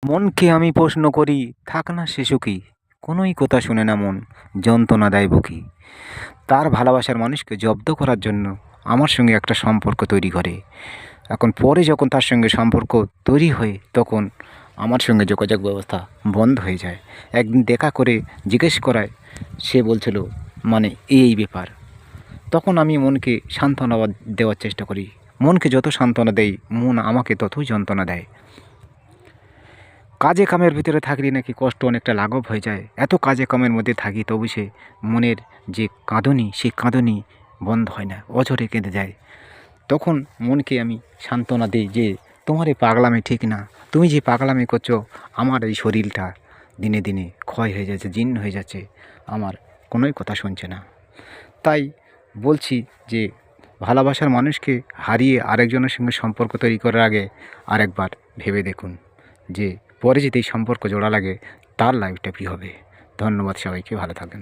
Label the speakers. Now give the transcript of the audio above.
Speaker 1: মনকে আমি প্রশ্ন করি, থাক না সে সুখী, কোনোই কথা শুনে না মন, যন্ত্রণা দেয় বুকি। তার ভালোবাসার মানুষকে জব্দ করার জন্য আমার সঙ্গে একটা সম্পর্ক তৈরি করে। এখন পরে যখন তার সঙ্গে সম্পর্ক তৈরি হয় তখন আমার সঙ্গে যোগাযোগ ব্যবস্থা বন্ধ হয়ে যায়। একদিন দেখা করে জিজ্ঞেস করায় সে বলছিল মানে এই ব্যাপার। তখন আমি মনকে সান্ত্বনা দেওয়ার চেষ্টা করি। মনকে যত সান্ত্বনা দেই মন আমাকে ততই যন্ত্রণা দেয়। কাজে কামের ভিতরে থাকলে নাকি কষ্ট অনেকটা লাঘব হয়ে যায়। এত কাজে কামের মধ্যে থাকি তবু সে মনের যে কাঁদুনি সেই কাঁদুনি বন্ধ হয় না, অঝরে কেঁদে যায়। তখন মনকে আমি সান্ত্বনা দিই যে তোমার এই পাগলামি ঠিক না, তুমি যে পাগলামি করছো, আমার এই শরীরটা দিনে দিনে ক্ষয় হয়ে যাচ্ছে, জীর্ণ হয়ে যাচ্ছে, আমার কোনোই কথা শুনছে না। তাই বলছি যে ভালোবাসার মানুষকে হারিয়ে আরেকজনের সঙ্গে সম্পর্ক তৈরি করার আগে আরেকবার ভেবে দেখুন যে পরে যদি এই সম্পর্ক জোড়া লাগে তার লাইফটা কী হবে। ধন্যবাদ সবাইকে, ভালো থাকবেন।